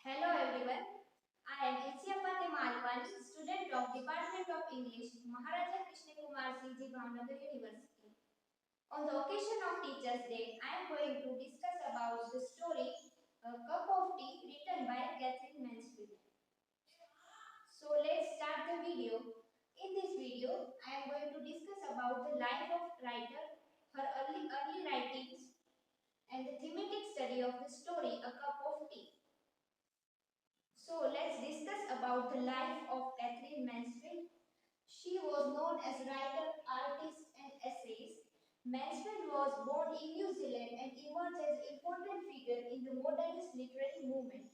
Hello everyone, I am Isyapati Malwani, student of Department of English, Maharaja Krishna Kumar CG Bhavnagar University. On the occasion of Teachers' Day, I am going to discuss about the story A Cup of Tea written by Katherine Mansfield. So let's start the video. In this video, I am going to discuss about the life of writer, her early writings, and the thematic study of the story A Cup of Tea. So let's discuss about the life of Katherine Mansfield. She was known as writer, artist and essayist. Mansfield was born in New Zealand and emerged as an important figure in the modernist literary movement.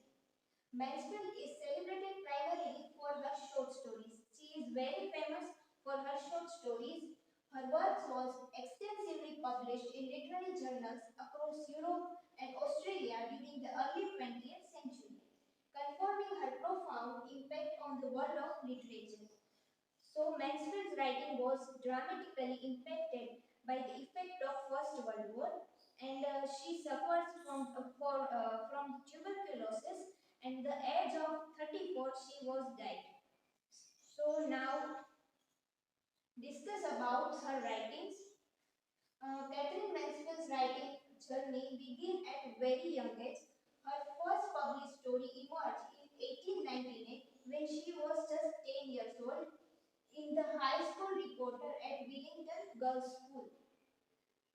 Mansfield is celebrated primarily for her short stories. She is very famous for her short stories. Her works was extensively published in literary journals across Europe and Australia during the early 20th century, confirming her profound impact on the world of literature. So Mansfield's writing was dramatically impacted by the effect of First World War, and she suffers from tuberculosis. And the age of 34, she was died. So now discuss about her writings. Katherine Mansfield's writing journey began at a very young age. Her first published story emerged in 1898 when she was just 10 years old in the high school reporter at Willington Girls' School.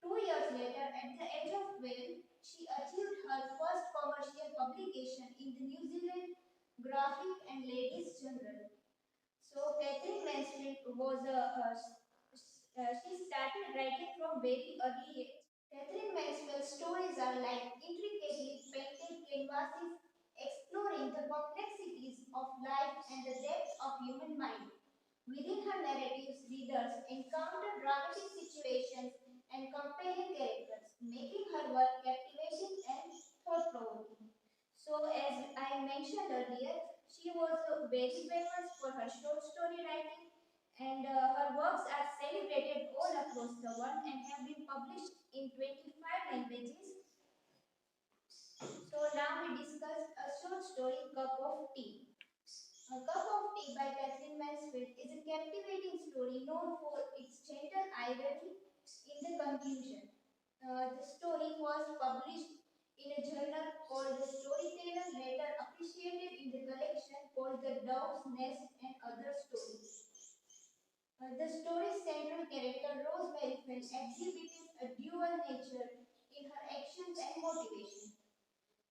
2 years later, at the age of 12, she achieved her first commercial publication in the New Zealand Graphic and Ladies Journal. So, Katherine Mansfield she started writing from very early age. Katherine Mansfield's stories are like intricately painted canvases exploring the complexities of life and the depths of human mind. Within her narratives, readers encounter dramatic situations and compelling characters, making her work captivating and thought-provoking. So, as I mentioned earlier, she was very famous for her short story writing, and her works are celebrated all across the world and have been published in 25 languages. So, now we discuss a short story, Cup of Tea. A Cup of Tea by Katherine Mansfield is a captivating story known for its gentle irony in the conclusion. The story was published in a journal called The Storyteller, later appreciated in the collection called The Dove's Nest and Other Stories. The story's central character, Rosemary Fell, exhibits a dual nature in her actions and motivation.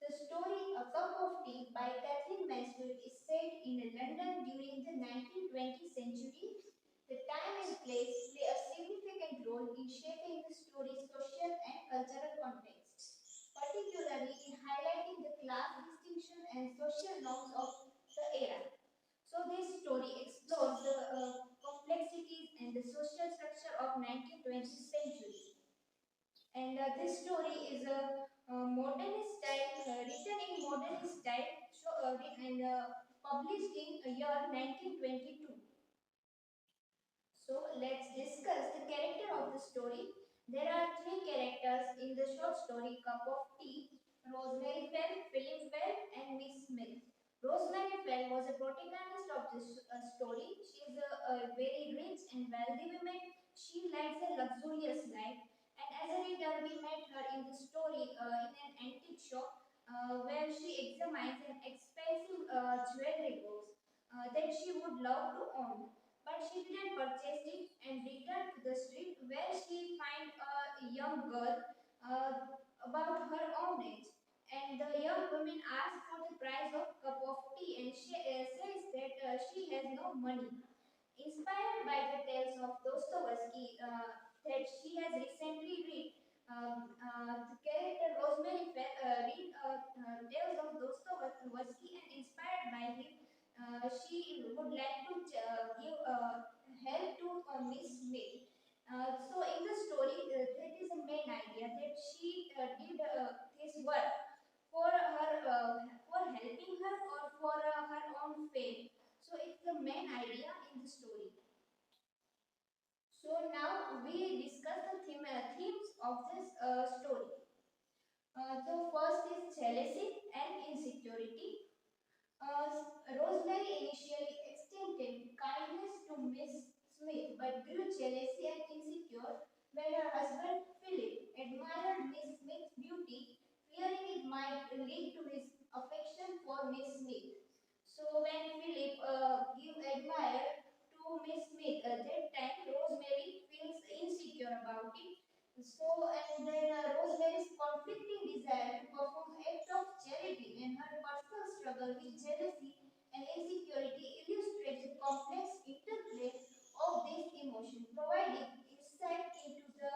The story A Cup of Tea by Katherine Mansfield is set in London during the 1920th century. The time and place play a significant role in shaping the story's social and cultural context, particularly in highlighting the class distinction and social norms of the era. So this story explores the complexities and the social structure of 19th century. And this story is a modernist style, written in modernist style, and published in the year 1922. So let's discuss the character of the story. There are three characters in the short story Cup of Tea: Rosemary Fell, Philip Fell, and Miss Smith. Rosemary Fell was a protagonist of this story. She is a very rich and wealthy woman. She leads a luxurious life. And as a reader, we met her in the story in an antique shop where she examines an expensive jewelry box that she would love to own. But she didn't purchase it and returned to the street where she find a young girl about her own age. And the young woman asks for the price of cup of tea, and she says that she has no money. Inspired by the tales of Dostoevsky that she has recently read, the character Rosemary read tales of Dostoevsky, and inspired by him, she would like to give help to Miss May. So in the story, that is the main idea that she did this work for helping her or for her own fame. So it's the main idea in the story. So now we discuss the themes of this story. So first is jealousy and insecurity. might lead to his affection for Miss Smith. So when Philip give admire to Miss Smith, that time Rosemary feels insecure about it. So and then Rosemary's conflicting desire to perform act of charity and her personal struggle with jealousy and insecurity illustrates the complex interplay of these emotions, providing insight into the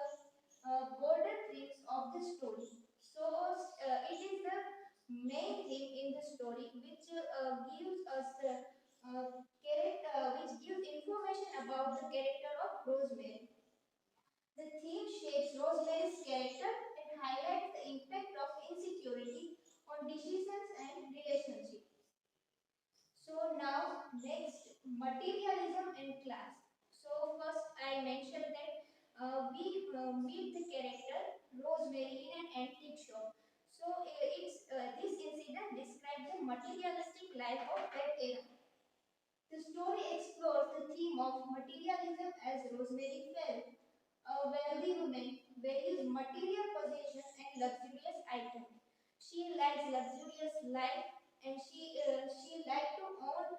broader themes of the story. So it is the main theme in the story which gives us the which gives information about the character of Rosemary. The theme shapes Rosemary's character and highlights the impact of insecurity on decisions and relationships. So now next, materialism and class. So first I mentioned that we meet the character Rosemary in an antique shop. So this incident describes the materialistic life of that era. The story explores the theme of materialism as Rosemary fell. A wealthy woman values material possessions and luxurious items. She likes luxurious life and she likes to own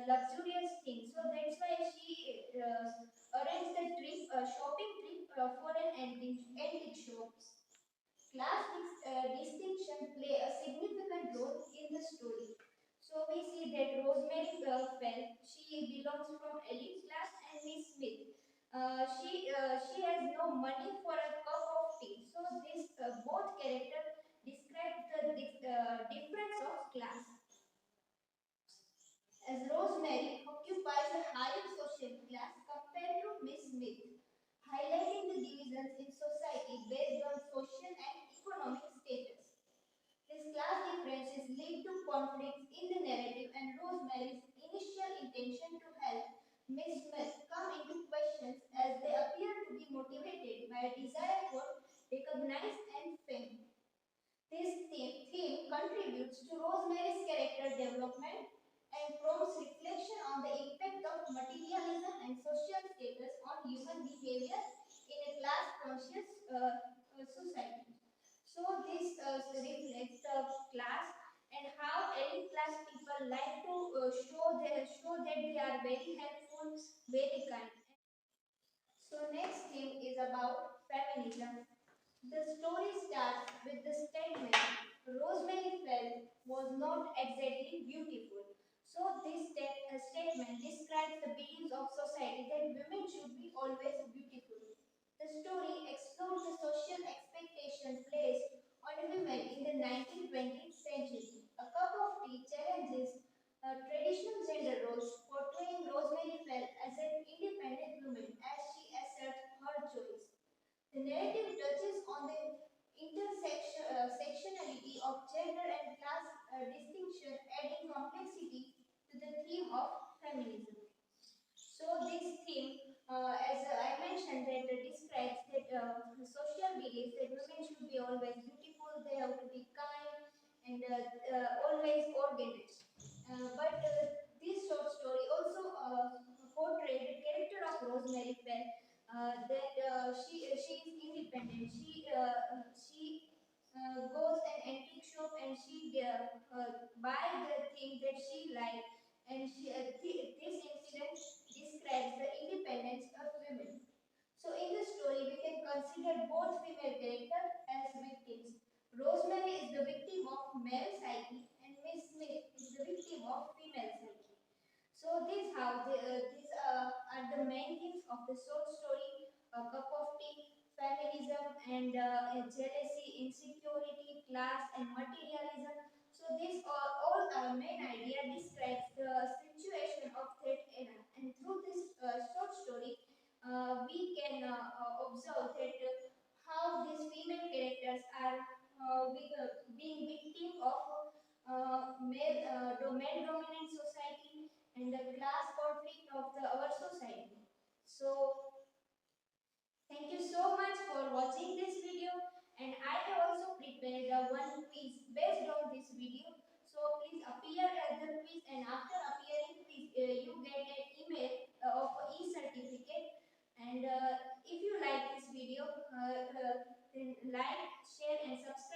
luxurious things. So that's why she arranged a trip, a shopping trip for an antique shop. Class distinction play a significant role in the story. So we see that Rosemary fell. She belongs from elite class, and Miss Smith. She has no money for a cup of tea. So this both characters describe the difference of class. As Rosemary occupies a higher social class compared to Miss Smith, highlighting the divisions in society based on social and economic status. These class differences lead to conflicts in the narrative, and Rosemary's initial intention to help Miss Smith come into questions as they appear to be motivated by a desire for recognition and fame. This theme contributes to Rosemary's character development and prompts reflection on the impact of materialism and social status on human behavior in a class-conscious society. So this reflects the class and how elite class people like to show that they are very helpful, very kind. So next theme is about feminism. The story starts with the statement Rosemary Fell was not exactly beautiful. So this statement describes the beliefs of society that women should be always beautiful. The story explores the social expectations placed on women in the 19th-20th century. A cup of tea challenges traditional gender roles, portraying Rosemary Fell as an independent woman as she asserts her choice. The narrative touches on the intersectionality of gender and class distinction, adding complexity to the theme of feminism. So this theme, as I mentioned, that describes that social beliefs that women should be always beautiful, they have to be kind, and always organized. But this short story also portrayed the character of Rosemary Fell. That she is independent. She goes an antique shop and she buy the thing that she likes. And this incident describes the independence of women. So in the story, we can consider both female characters as victims. Rosemary is the victim of male psyche, and Miss Smith is the victim of female psyche. So these are the main themes of the short story: a cup of tea, feminism, and jealousy, insecurity, class, and materialism. So this all main idea describes the situation of that era, and through this short story, we can observe that how these female characters are being victim of male dominant society and the class conflict of our society. So thank you so much for watching this video, and I have also prepared one quiz based on this video. So please appear at the quiz, and after appearing please you get an email of e-certificate. And if you like this video, then like, share and subscribe.